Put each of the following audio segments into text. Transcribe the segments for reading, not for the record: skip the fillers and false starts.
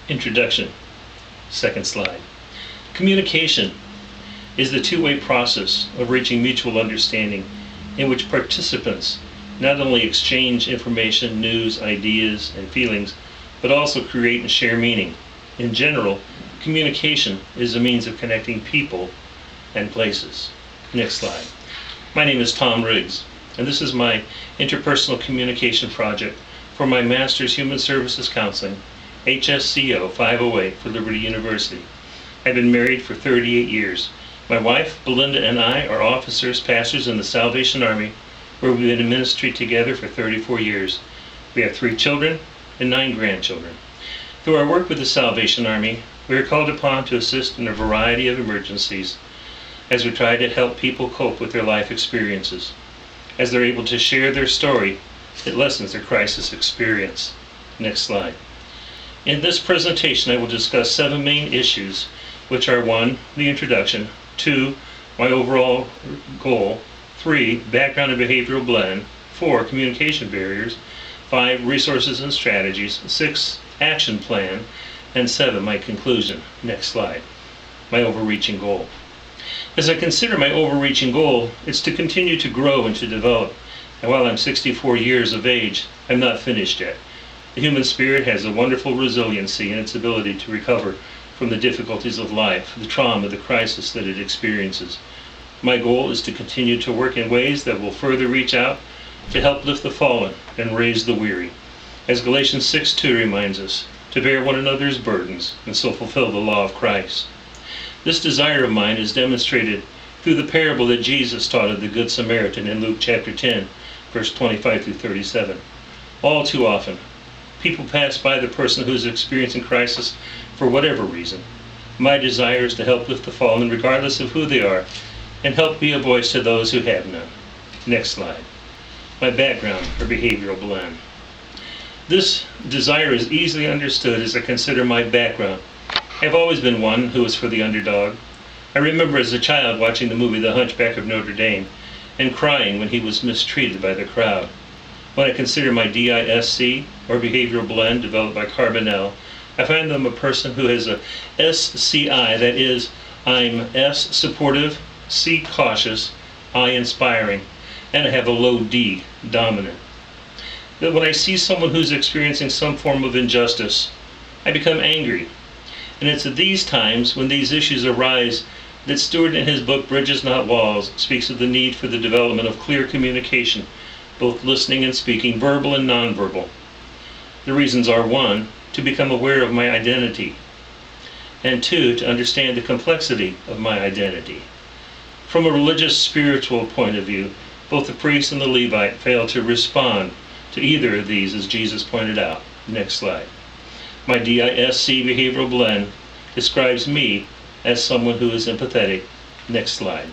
Introduction. Second slide. Communication is the two-way process of reaching mutual understanding in which participants not only exchange information, news, ideas, and feelings, but also create and share meaning. In general, communication is a means of connecting people and places. Next slide. My name is Tom Riggs, and this is my interpersonal communication project for my Master's Human Services Counseling, HSCO 508 for Liberty University. I've been married for 38 years. My wife, Belinda, and I are officers, pastors in the Salvation Army, where we've been in ministry together for 34 years. We have 3 children and 9 grandchildren. Through our work with the Salvation Army, we are called upon to assist in a variety of emergencies as we try to help people cope with their life experiences. As they're able to share their story, it lessens their crisis experience. Next slide. In this presentation, I will discuss 7 main issues, which are 1, the introduction, 2, my overall goal, 3, background and behavioral blend, 4, communication barriers, 5, resources and strategies, 6, action plan, and 7, my conclusion. Next slide. My overreaching goal. As I consider my overreaching goal, it's to continue to grow and to develop. And while I'm 64 years of age, I'm not finished yet. The human spirit has a wonderful resiliency in its ability to recover from the difficulties of life, the trauma, the crisis that it experiences. My goal is to continue to work in ways that will further reach out to help lift the fallen and raise the weary. As Galatians 6:2 reminds us, to bear one another's burdens and so fulfill the law of Christ. This desire of mine is demonstrated through the parable that Jesus taught of the Good Samaritan in Luke chapter 10, verse 25 through 37. All too often, people pass by the person who is experiencing crisis for whatever reason. My desire is to help lift the fallen regardless of who they are and help be a voice to those who have none. Next slide. My background or behavioral blend. This desire is easily understood as I consider my background. I've always been one who was for the underdog. I remember as a child watching the movie The Hunchback of Notre Dame and crying when he was mistreated by the crowd. When I consider my DISC, or behavioral blend, developed by Carbonell, I find them a person who has a SCI, that is, I'm S supportive, C cautious, I inspiring, and I have a low D, dominant. That when I see someone who's experiencing some form of injustice, I become angry. And it's at these times when these issues arise that Stewart in his book Bridges Not Walls speaks of the need for the development of clear communication, both listening and speaking, verbal and nonverbal. The reasons are 1, to become aware of my identity, and 2, to understand the complexity of my identity. From a religious spiritual point of view, both the priest and the Levite fail to respond to either of these, as Jesus pointed out. Next slide. My DISC behavioral blend describes me as someone who is empathetic. Next slide.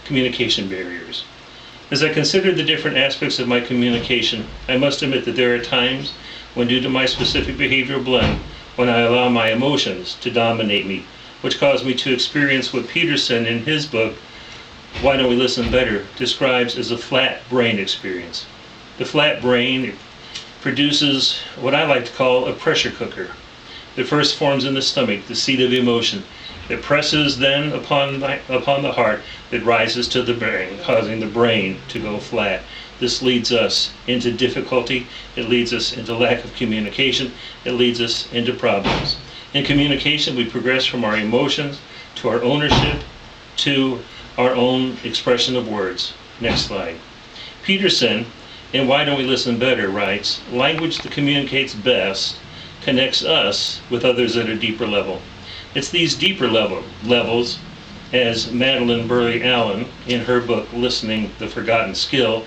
Communication barriers. As I consider the different aspects of my communication, I must admit that there are times when, due to my specific behavioral blend, when I allow my emotions to dominate me, which cause me to experience what Peterson in his book, Why Don't We Listen Better, describes as a flat brain experience. The flat brain produces what I like to call a pressure cooker. That first forms in the stomach, the seat of emotion. It presses then upon the heart that rises to the brain, causing the brain to go flat. This leads us into difficulty. It leads us into lack of communication. It leads us into problems. In communication, we progress from our emotions to our ownership to our own expression of words. Next slide. Peterson, in Why Don't We Listen Better, writes, language that communicates best connects us with others at a deeper level. It's these deeper levels, as Madeline Burley Allen, in her book Listening, the Forgotten Skill,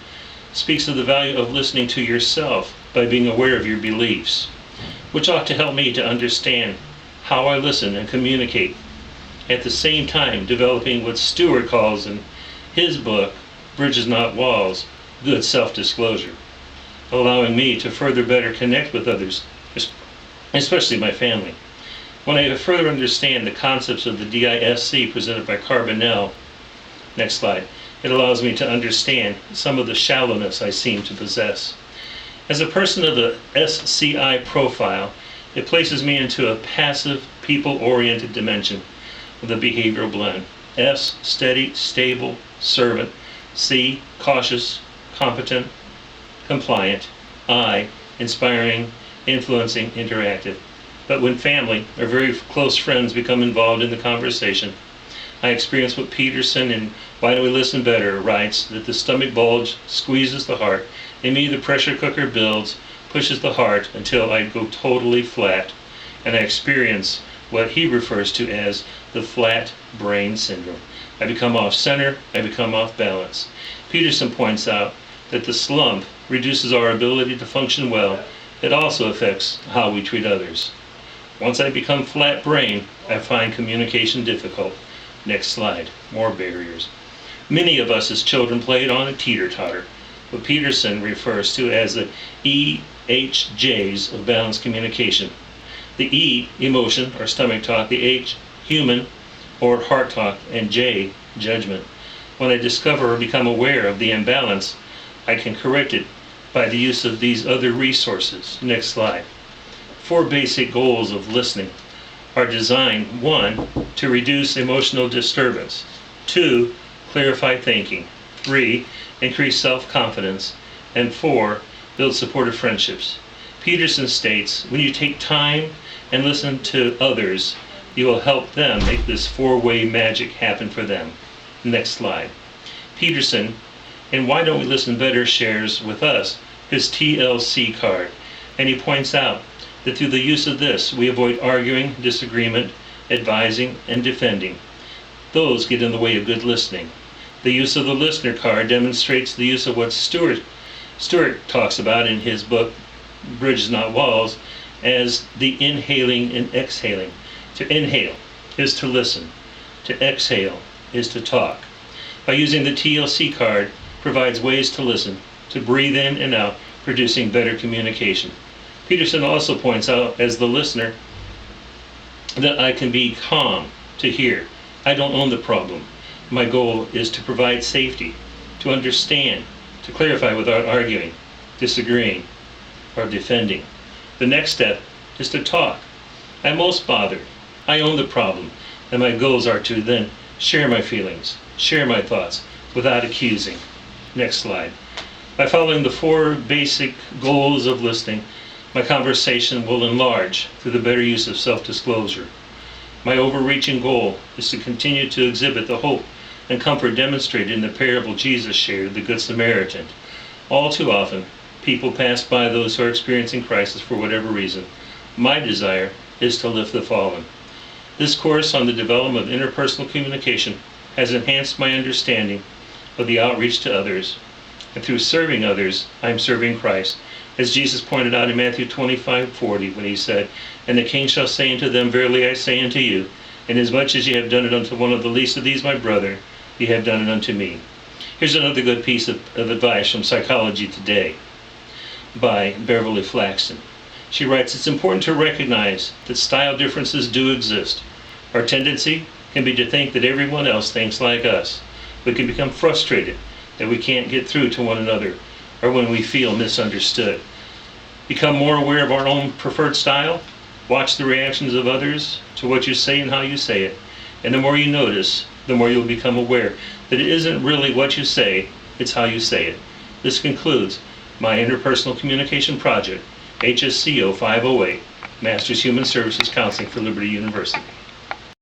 speaks of the value of listening to yourself by being aware of your beliefs, which ought to help me to understand how I listen and communicate, at the same time developing what Stewart calls in his book, Bridges Not Walls, good self-disclosure, allowing me to further better connect with others, especially my family. When I further understand the concepts of the DISC presented by Carbonell, next slide, it allows me to understand some of the shallowness I seem to possess. As a person of the SCI profile, It places me into a passive, people-oriented dimension of the behavioral blend. S, steady, stable, servant. C, cautious, competent, compliant. I, inspiring, influencing, interactive. But when family or very close friends become involved in the conversation, I experience what Peterson in Why Do We Listen Better writes, that the stomach bulge squeezes the heart. In me, the pressure cooker builds, pushes the heart until I go totally flat, and I experience what he refers to as the flat brain syndrome. I become off center, I become off balance. Peterson points out that the slump reduces our ability to function well. It also affects how we treat others. Once I become flat brain, I find communication difficult. Next slide, more barriers. Many of us as children played on a teeter-totter, what Peterson refers to as the EHJs of balanced communication. The E, emotion or stomach talk, the H, human or heart talk, and J, judgment. When I discover or become aware of the imbalance, I can correct it by the use of these other resources. Next slide. 4 basic goals of listening are designed: 1, to reduce emotional disturbance; 2, clarify thinking; 3, increase self-confidence; and 4, build supportive friendships. Peterson states, when you take time and listen to others, you will help them make this 4-way magic happen for them. Next slide. Peterson, in Why Don't We Listen Better, shares with us his TLC card, and he points out that through the use of this, we avoid arguing, disagreement, advising, and defending. Those get in the way of good listening. The use of the listener card demonstrates the use of what Stewart talks about in his book, Bridges Not Walls, as the inhaling and exhaling. To inhale is to listen. To exhale is to talk. By using the TLC card, provides ways to listen, to breathe in and out, producing better communication. Peterson also points out, as the listener, that I can be calm to hear. I don't own the problem. My goal is to provide safety, to understand, to clarify without arguing, disagreeing, or defending. The next step is to talk. I'm most bothered. I own the problem, and my goals are to then share my feelings, share my thoughts, without accusing. Next slide. By following the 4 basic goals of listening, my conversation will enlarge through the better use of self-disclosure. My overreaching goal is to continue to exhibit the hope and comfort demonstrated in the parable Jesus shared, the Good Samaritan. All too often, people pass by those who are experiencing crisis for whatever reason. My desire is to lift the fallen. This course on the development of interpersonal communication has enhanced my understanding of the outreach to others. And through serving others, I am serving Christ. As Jesus pointed out in Matthew 25:40, when he said, And the king shall say unto them, Verily I say unto you, inasmuch as ye have done it unto one of the least of these my brethren, ye have done it unto me. Here's another good piece of advice from Psychology Today by Beverly Flaxton. She writes, it's important to recognize that style differences do exist. Our tendency can be to think that everyone else thinks like us. We can become frustrated that we can't get through to one another, or when we feel misunderstood. Become more aware of our own preferred style. Watch the reactions of others to what you say and how you say it. And the more you notice, the more you'll become aware that it isn't really what you say, it's how you say it. This concludes my Interpersonal Communication Project, HSCO 508, Master's Human Services Counseling for Liberty University.